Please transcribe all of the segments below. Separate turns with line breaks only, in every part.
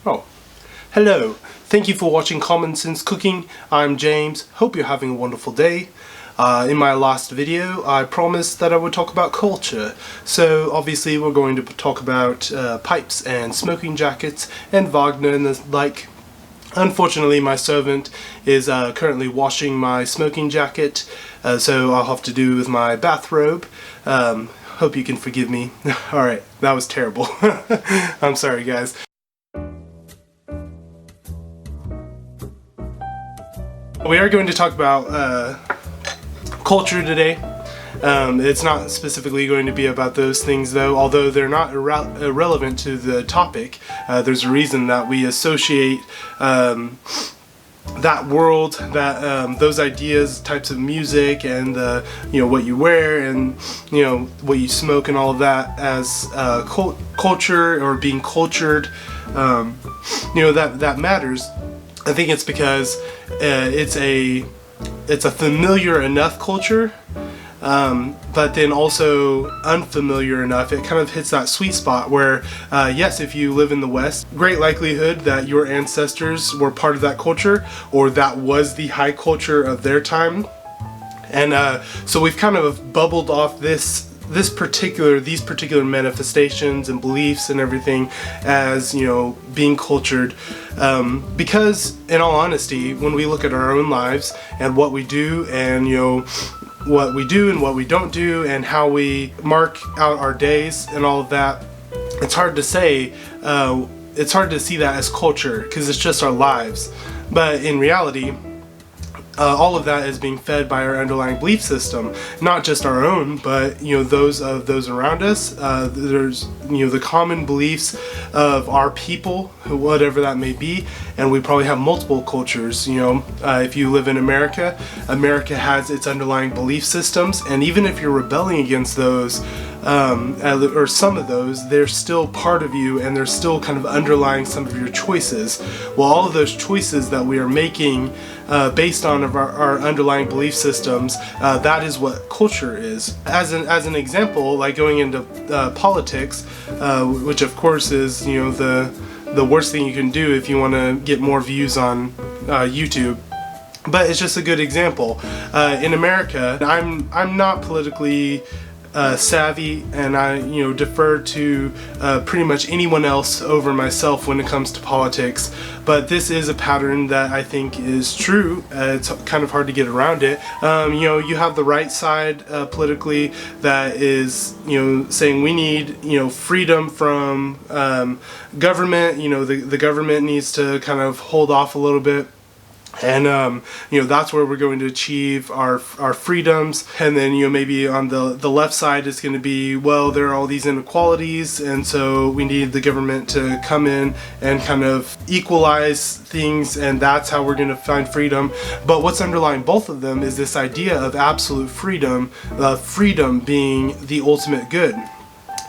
Oh, hello. Thank you for watching Common Sense Cooking. I'm James. Hope you're having a wonderful day. In my last video, I promised that I would talk about culture. So obviously we're going to talk about pipes and smoking jackets and Wagner and the like. Unfortunately, my servant is currently washing my smoking jacket, so I'll have to do with my bathrobe. Hope you can forgive me. Alright, that was terrible. I'm sorry, guys. We are going to talk about culture today. It's not specifically going to be about those things though, although they're not irrelevant to the topic. There's a reason that we associate that world, that those ideas, types of music, and what you wear, and what you smoke, and all of that as culture or being cultured. That matters. I think it's because it's a familiar enough culture, but then also unfamiliar enough. It kind of hits that sweet spot where, yes, if you live in the West, great likelihood that your ancestors were part of that culture, or that was the high culture of their time. And so we've kind of bubbled off these particular manifestations and beliefs and everything as being cultured, because in all honesty, when we look at our own lives and what we do, and what we do and what we don't do, and how we mark out our days and all of that, it's hard to say, it's hard to see that as culture because it's just our lives. But in reality, all of that is being fed by our underlying belief system, not just our own, but those of those around us. There's the common beliefs of our people, whatever that may be, and we probably have multiple cultures. If you live in America, America has its underlying belief systems, and even if you're rebelling against those, or some of those, they're still part of you, and they're still kind of underlying some of your choices. Well, all of those choices that we are making based on our underlying belief systems, that is what culture is. As an example, like going into politics, which of course is the worst thing you can do if you want to get more views on YouTube. But it's just a good example. In America, I'm not politically savvy, and I defer to pretty much anyone else over myself when it comes to politics, but this is a pattern that I think is true. It's kind of hard to get around it. You have the right side politically that is saying we need freedom from government. The government needs to kind of hold off a little bit. And that's where we're going to achieve our freedoms. And then maybe on the left side is going to be, well, there are all these inequalities, and so we need the government to come in and kind of equalize things, and that's how we're going to find freedom. But what's underlying both of them is this idea of absolute freedom, freedom being the ultimate good.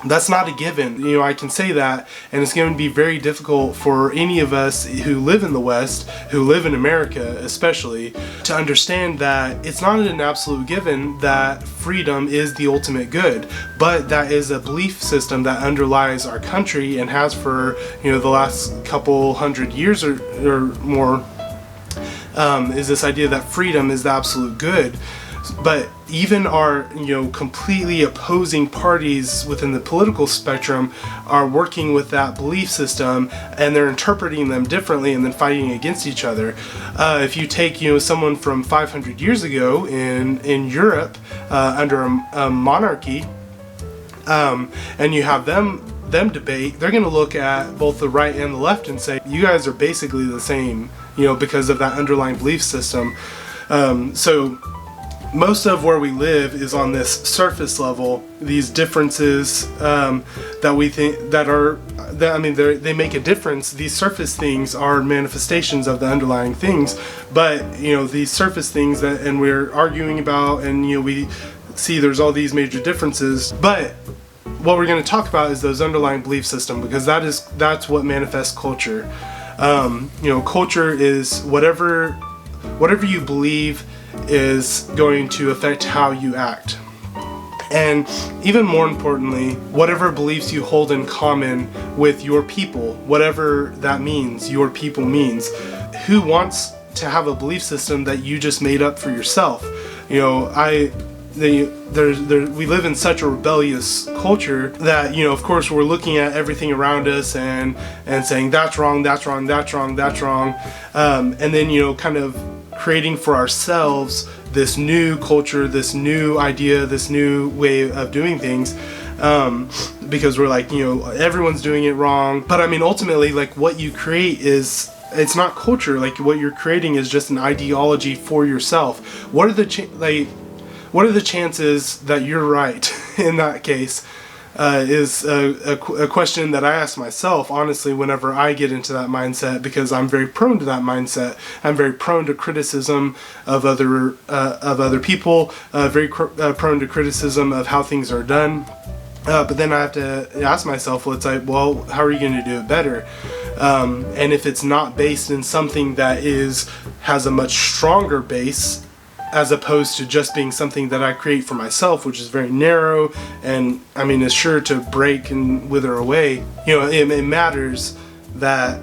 That's not a given. I can say that, and it's going to be very difficult for any of us who live in the West, who live in America especially, to understand that it's not an absolute given that freedom is the ultimate good, but that is a belief system that underlies our country and has for the last couple hundred years or more, is this idea that freedom is the absolute good. But even our completely opposing parties within the political spectrum are working with that belief system, and they're interpreting them differently and then fighting against each other. If you take someone from 500 years ago in Europe under a monarchy, and you have them debate, they're going to look at both the right and the left and say, you guys are basically the same, because of that underlying belief system. So most of where we live is on this surface level. These differences that we think they make a difference. These surface things are manifestations of the underlying things. But these surface things and we're arguing about, and we see there's all these major differences. But what we're going to talk about is those underlying belief system, because that's what manifests culture. Culture is whatever you believe is going to affect how you act. And even more importantly, whatever beliefs you hold in common with your people, whatever that means, your people means. Who wants to have a belief system that you just made up for yourself? You know, we live in such a rebellious culture that, you know, of course we're looking at everything around us and saying that's wrong, that's wrong, that's wrong, that's wrong, and then, you know, kind of creating for ourselves this new culture, this new idea, this new way of doing things, because we're like, you know, everyone's doing it wrong. But I mean, ultimately, like, what you create is, it's not culture. Like, what you're creating is just an ideology for yourself. What are the chances that you're right in that case? Is a question that I ask myself, honestly, whenever I get into that mindset, because I'm very prone to that mindset. I'm very prone to criticism of other people, very prone to criticism of how things are done. But then I have to ask myself, well, it's like, well, how are you going to do it better? And if it's not based in something that has a much stronger base, as opposed to just being something that I create for myself, which is very narrow and, I mean, is sure to break and wither away. You know, it matters that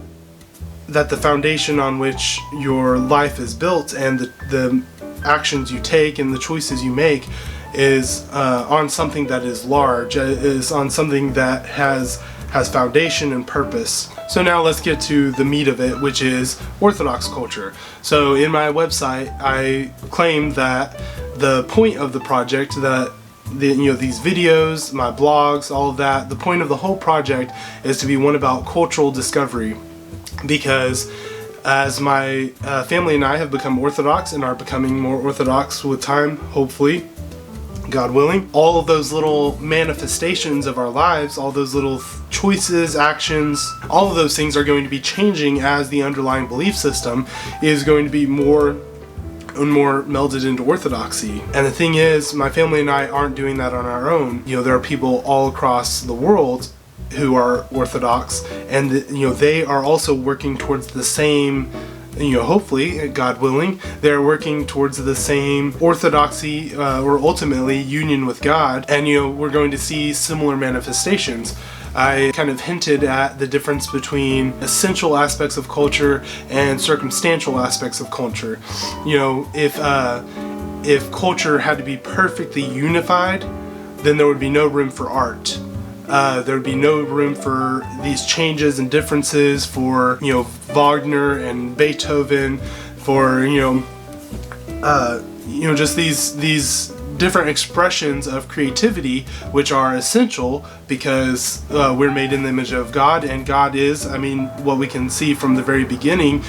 the foundation on which your life is built and the actions you take and the choices you make is on something that is large, is on something that has foundation and purpose. So now let's get to the meat of it, which is Orthodox culture. So in my website, I claim that the point of the project, that these videos, my blogs, all of that, the point of the whole project is to be one about cultural discovery. Because as my family and I have become Orthodox and are becoming more Orthodox with time, hopefully, God willing, all of those little manifestations of our lives, all those little choices, actions, all of those things are going to be changing as the underlying belief system is going to be more and more melded into orthodoxy. And the thing is, my family and I aren't doing that on our own. You know, there are people all across the world who are Orthodox, and they are also working towards the same, hopefully, God willing, they're working towards the same orthodoxy, or ultimately union with God, and we're going to see similar manifestations. I kind of hinted at the difference between essential aspects of culture and circumstantial aspects of culture. If culture had to be perfectly unified, then there would be no room for art. There would be no room for these changes and differences for, Wagner and Beethoven, for, just these different expressions of creativity, which are essential because we're made in the image of God, and God is, what we can see from the very beginning,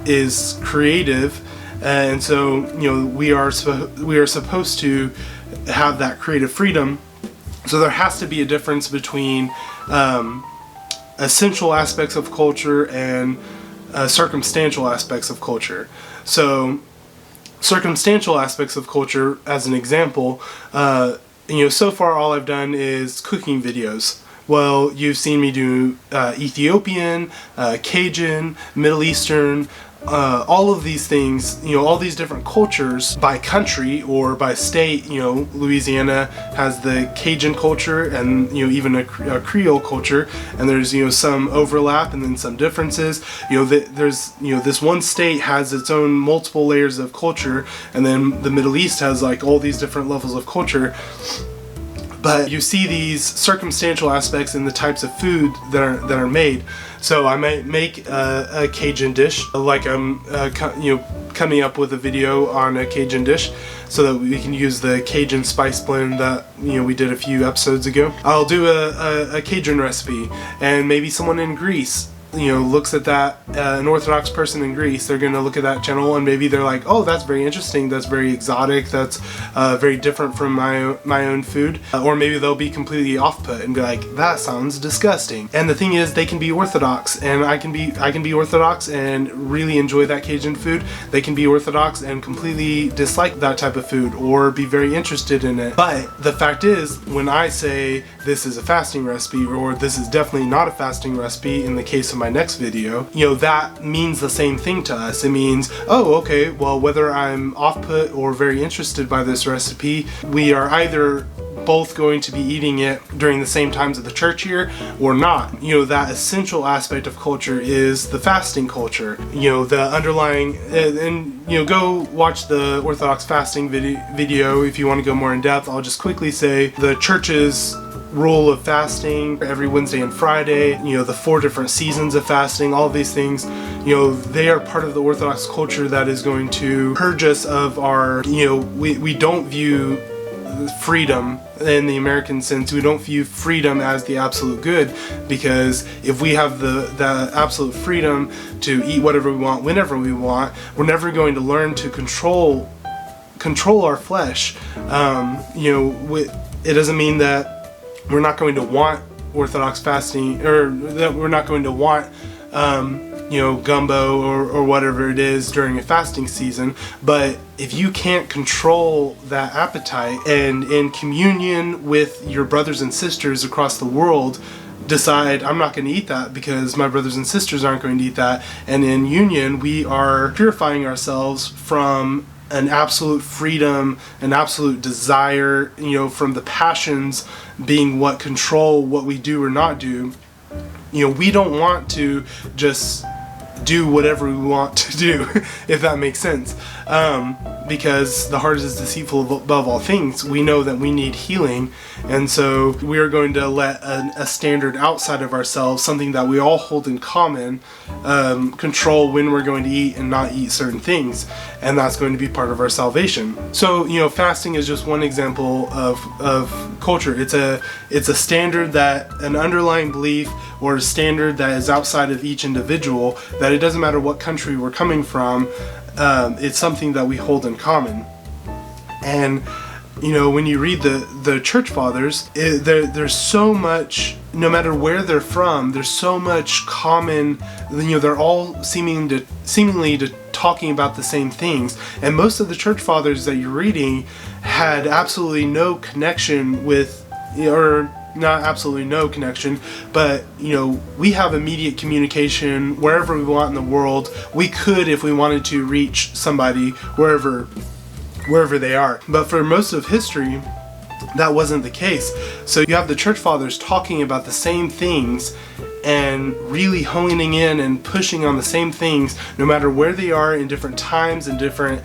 is creative, and so, we are supposed to have that creative freedom. So there has to be a difference between essential aspects of culture and circumstantial aspects of culture. So circumstantial aspects of culture, as an example, so far all I've done is cooking videos. Well, you've seen me do Ethiopian, Cajun, Middle Eastern, all of these things, all these different cultures by country or by state. Louisiana has the Cajun culture and, even a Creole culture, and there's, some overlap and then some differences. There's, this one state has its own multiple layers of culture, and then the Middle East has like all these different levels of culture. But you see these circumstantial aspects in the types of food that are made. So I might make a Cajun dish, like I'm coming up with a video on a Cajun dish, so that we can use the Cajun spice blend that we did a few episodes ago. I'll do a Cajun recipe, and maybe someone in Greece looks at that, an Orthodox person in Greece, they're going to look at that channel and maybe they're like, oh, that's very interesting, that's very exotic, that's very different from my own food. Or maybe they'll be completely off-put and be like, that sounds disgusting. And the thing is, they can be Orthodox, and I can be Orthodox and really enjoy that Cajun food. They can be Orthodox and completely dislike that type of food or be very interested in it. But the fact is, when I say this is a fasting recipe, or this is definitely not a fasting recipe in the case of my next video, that means the same thing to us. It means, oh, okay, well, whether I'm off-put or very interested by this recipe, we are either both going to be eating it during the same times of the church year or not. That essential aspect of culture is the fasting culture. The underlying, and go watch the Orthodox fasting video if you want to go more in depth. I'll just quickly say the church's rule of fasting every Wednesday and Friday, the 4 different seasons of fasting, all of these things, they are part of the Orthodox culture that is going to purge us of our, we don't view freedom in the American sense. We don't view freedom as the absolute good, because if we have the absolute freedom to eat whatever we want whenever we want, we're never going to learn to control our flesh. It doesn't mean that we're not going to want Orthodox fasting, or that we're not going to want gumbo or whatever it is during a fasting season. But if you can't control that appetite, and in communion with your brothers and sisters across the world decide, I'm not going to eat that because my brothers and sisters aren't going to eat that, and in union we are purifying ourselves from an absolute freedom, an absolute desire, from the passions being what control what we do or not do. We don't want to just do whatever we want to do, if that makes sense. Because the heart is deceitful above all things. We know that we need healing, and so we are going to let a standard outside of ourselves, something that we all hold in common, control when we're going to eat and not eat certain things, and that's going to be part of our salvation. So fasting is just one example of culture. It's a standard, that an underlying belief or a standard that is outside of each individual, that it doesn't matter what country we're coming from, it's something that we hold in common. And when you read the church fathers, there's so much, no matter where they're from, there's so much common. They're all seemingly talking about the same things, and most of the church fathers that you're reading had absolutely no connection with, or not absolutely no connection, but we have immediate communication wherever we want in the world. We could, if we wanted to, reach somebody wherever they are. But for most of history, that wasn't the case. So you have the church fathers talking about the same things and really honing in and pushing on the same things, no matter where they are, in different times, in different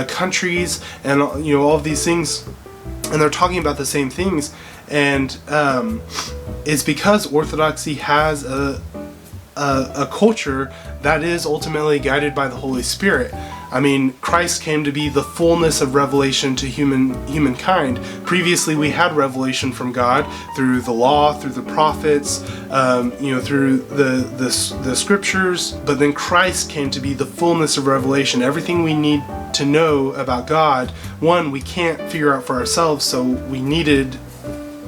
countries, and all of these things, and they're talking about the same things. And it's because Orthodoxy has a culture that is ultimately guided by the Holy Spirit. I mean, Christ came to be the fullness of revelation to humankind. Previously, we had revelation from God through the law, through the prophets, through the scriptures. But then Christ came to be the fullness of revelation. Everything we need to know about God, one, we can't figure out for ourselves, so we needed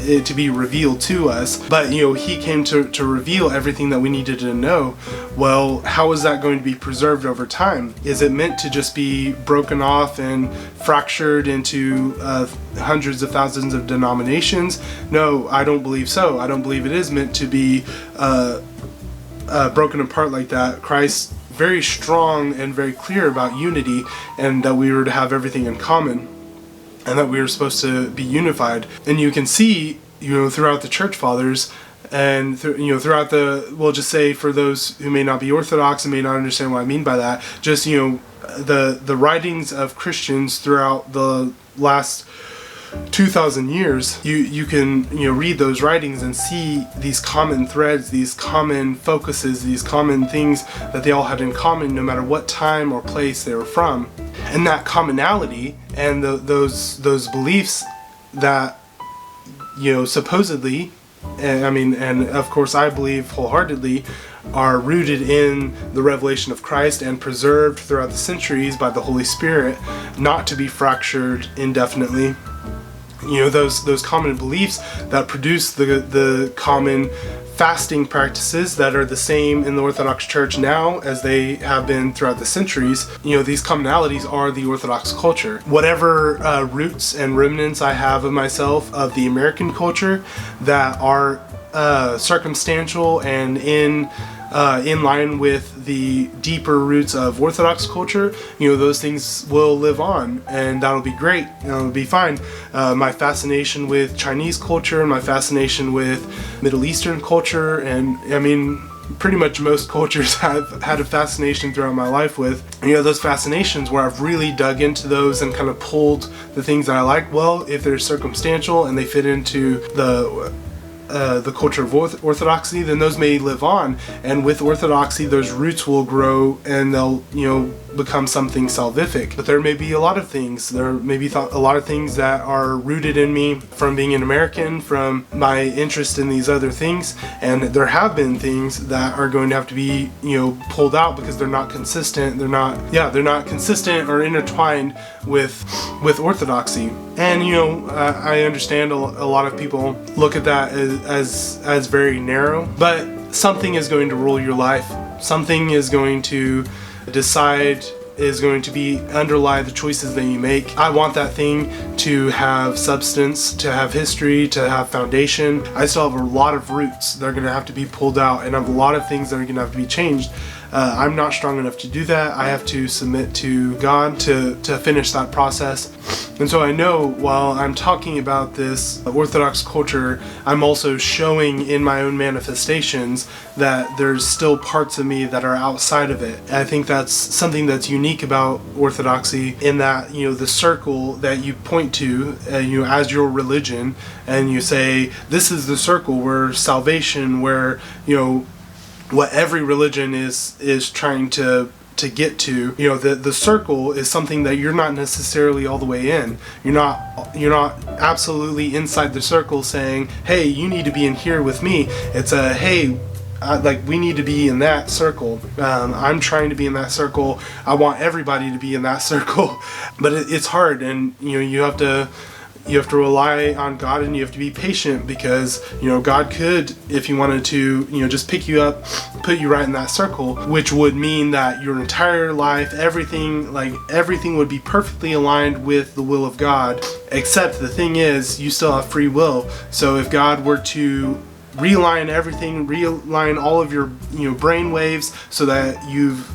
it to be revealed to us. But he came to reveal everything that we needed to know. Well, how is that going to be preserved over time? Is it meant to just be broken off and fractured into hundreds of thousands of denominations? No, I don't believe so. I don't believe it is meant to be broken apart like that. Christ very strong and very clear about unity, and that we were to have everything in common, and that we were supposed to be unified. And you can see, throughout the church fathers, and throughout we'll just say, for those who may not be Orthodox and may not understand what I mean by that, just the writings of Christians throughout the last 2,000 years, you can read those writings and see these common threads, these common focuses, these common things that they all had in common, no matter what time or place they were from. And that commonality and those beliefs that supposedly, and of course I believe wholeheartedly, are rooted in the revelation of Christ and preserved throughout the centuries by the Holy Spirit, not to be fractured indefinitely. Those common beliefs that produce the common fasting practices that are the same in the Orthodox Church now as they have been throughout the centuries. These commonalities are the Orthodox culture. Whatever roots and remnants I have of myself of the American culture that are circumstantial and in in line with the deeper roots of Orthodox culture, those things will live on, and that'll be great. It'll be fine. My fascination with Chinese culture, my fascination with Middle Eastern culture, and pretty much most cultures have had a fascination throughout my life with. Those fascinations where I've really dug into those and kind of pulled the things that I like. Well, if they're circumstantial and they fit into the culture of Orthodoxy, then those may live on, and with Orthodoxy those roots will grow and they'll become something salvific. But there may be a lot of things, there may be a lot of things that are rooted in me from being an American, from my interest in these other things, and there have been things that are going to have to be pulled out because they're not consistent, they're not consistent or intertwined with Orthodoxy. And I understand a lot of people look at that as very narrow, but something is going to rule your life. Something is going to decide, is going to be underlie the choices that you make. I want that thing to have substance, to have history, to have foundation. I still have a lot of roots that are going to have to be pulled out, and I have a lot of things that are going to have to be changed. I'm not strong enough to do that. I have to submit to God to finish that process. And so I know while I'm talking about this Orthodox culture, I'm also showing in my own manifestations that there's still parts of me that are outside of it. I think that's something that's unique about Orthodoxy, in that the circle that you point to as your religion, and you say this is the circle where salvation, where what every religion is trying to get to. The circle is something that you're not necessarily all the way in. You're not absolutely inside the circle saying, hey, you need to be in here with me. It's a, hey, we need to be in that circle. I'm trying to be in that circle. I want everybody to be in that circle. But it's hard, and you have to rely on God, and you have to be patient, because God could, if he wanted to, just pick you up, put you right in that circle, which would mean that your entire life, everything would be perfectly aligned with the will of God. Except the thing is, you still have free will. So if God were to realign everything, realign all of your brain waves, so that you've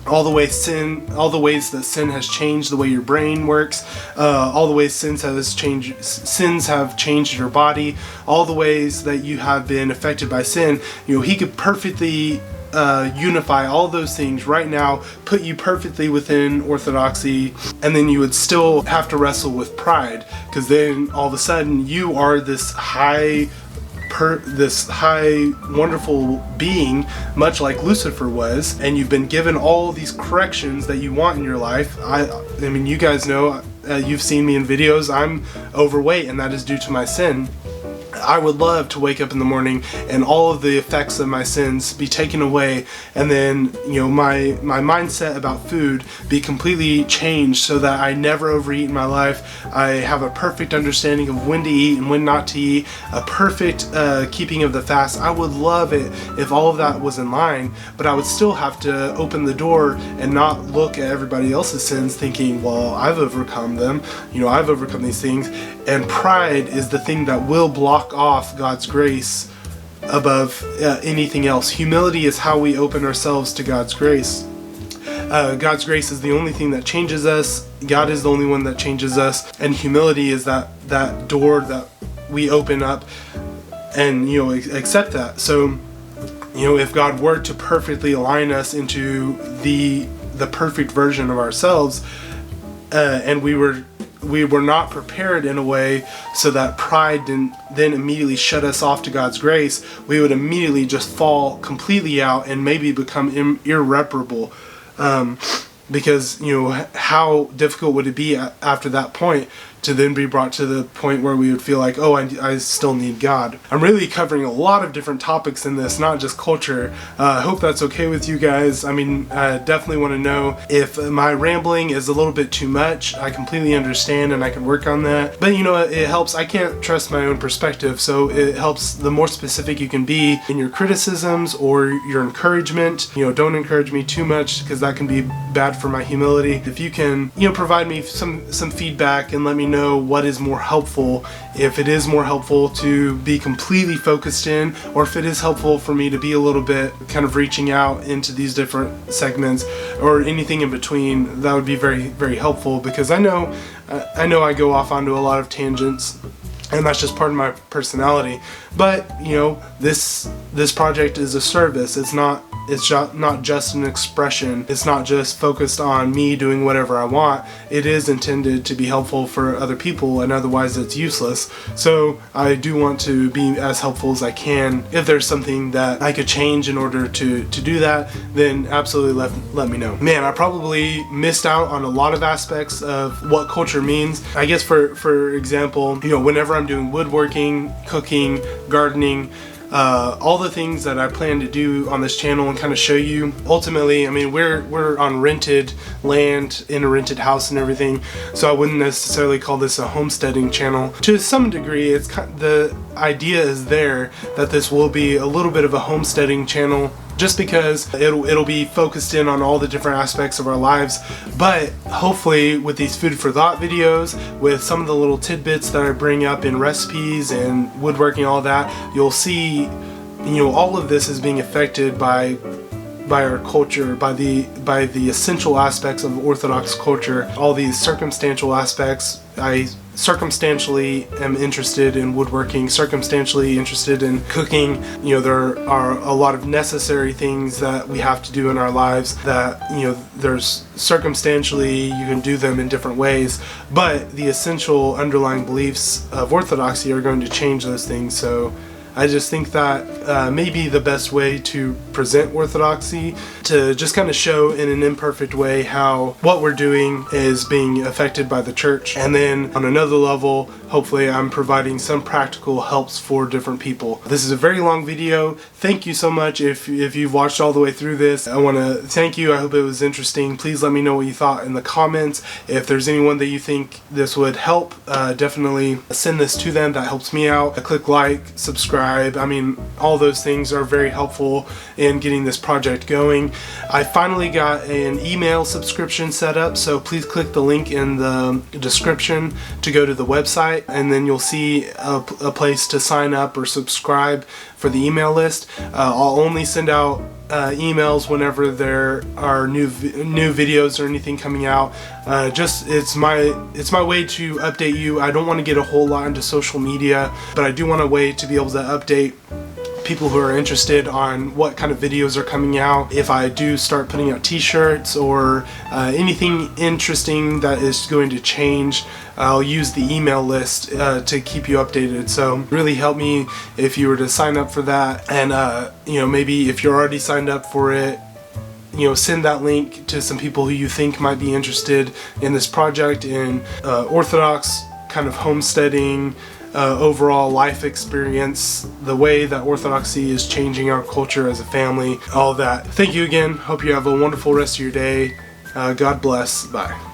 all the ways that sin has changed the way your brain works, all the ways sins have changed your body, all the ways that you have been affected by sin. He could perfectly unify all those things right now, put you perfectly within Orthodoxy, and then you would still have to wrestle with pride, because then all of a sudden you are this high wonderful being, much like Lucifer was, and you've been given all these corrections that you want in your life. I mean, you guys know, you've seen me in videos, I'm overweight, and that is due to my sin. I would love to wake up in the morning and all of the effects of my sins be taken away, and then my mindset about food be completely changed, so that I never overeat in my life. I have a perfect understanding of when to eat and when not to eat, a perfect keeping of the fast. I would love it if all of that was in line, but I would still have to open the door and not look at everybody else's sins thinking, well, I've overcome them, I've overcome these things. And pride is the thing that will block off God's grace above anything else. Humility is how we open ourselves to God's grace. God's grace is the only thing that changes us. God is the only one that changes us. And humility is that door that we open up and accept that. So if God were to perfectly align us into the perfect version of ourselves, and we were not prepared in a way so that pride didn't then immediately shut us off to God's grace, we would immediately just fall completely out and maybe become irreparable. Because how difficult would it be after that point to then be brought to the point where we would feel like, oh, I still need God. I'm really covering a lot of different topics in this, not just culture. I hope that's okay with you guys. I mean, I definitely want to know if my rambling is a little bit too much. I completely understand, and I can work on that. But it helps. I can't trust my own perspective, so it helps the more specific you can be in your criticisms or your encouragement. Don't encourage me too much, because that can be bad for my humility. If you can, provide me some feedback and let me know what is more helpful, if it is more helpful to be completely focused in, or if it is helpful for me to be a little bit kind of reaching out into these different segments, or anything in between. That would be very, very helpful, because I know I go off onto a lot of tangents, and that's just part of my personality. But you know, this project is a service. It's not just an expression. It's not just focused on me doing whatever I want. It is intended to be helpful for other people, and otherwise it's useless. So I do want to be as helpful as I can. If there's something that I could change in order to do that, then absolutely let me know. Man, I probably missed out on a lot of aspects of what culture means. I guess for example, you know, whenever I'm doing woodworking, cooking, gardening, all the things that I plan to do on this channel and kind of show you. Ultimately, I mean, we're on rented land in a rented house and everything, so I wouldn't necessarily call this a homesteading channel. To some degree, it's the idea is there that this will be a little bit of a homesteading channel, just because it'll be focused in on all the different aspects of our lives. But hopefully with these food for thought videos, with some of the little tidbits that I bring up in recipes and woodworking, all that, you'll see, you know, all of this is being affected by our culture, by the essential aspects of Orthodox culture, all these circumstantial aspects. I circumstantially am interested in woodworking, circumstantially interested in cooking. You know, there are a lot of necessary things that we have to do in our lives that, you know, there's circumstantially you can do them in different ways, but the essential underlying beliefs of Orthodoxy are going to change those things. So I just think that may be the best way to present Orthodoxy, to just kind of show in an imperfect way how what we're doing is being affected by the church. And then on another level, hopefully I'm providing some practical helps for different people. This is a very long video. Thank you so much if you've watched all the way through this. I want to thank you. I hope it was interesting. Please let me know what you thought in the comments. If there's anyone that you think this would help, definitely send this to them. That helps me out. Click like, subscribe. I mean, all those things are very helpful in getting this project going. I finally got an email subscription set up, so please click the link in the description to go to the website, and then you'll see a place to sign up or subscribe for the email list. I'll only send out emails whenever there are new videos or anything coming out. Just it's my way to update you. I don't want to get a whole lot into social media, but I do want a way to be able to update people who are interested on what kind of videos are coming out. If I do start putting out t-shirts or anything interesting that is going to change, I'll use the email list to keep you updated. So really help me if you were to sign up for that. And you know, maybe if you're already signed up for it, you know, send that link to some people who you think might be interested in this project, in Orthodox kind of homesteading, overall life experience, the way that Orthodoxy is changing our culture as a family, all that. Thank you again. Hope you have a wonderful rest of your day. God bless. Bye.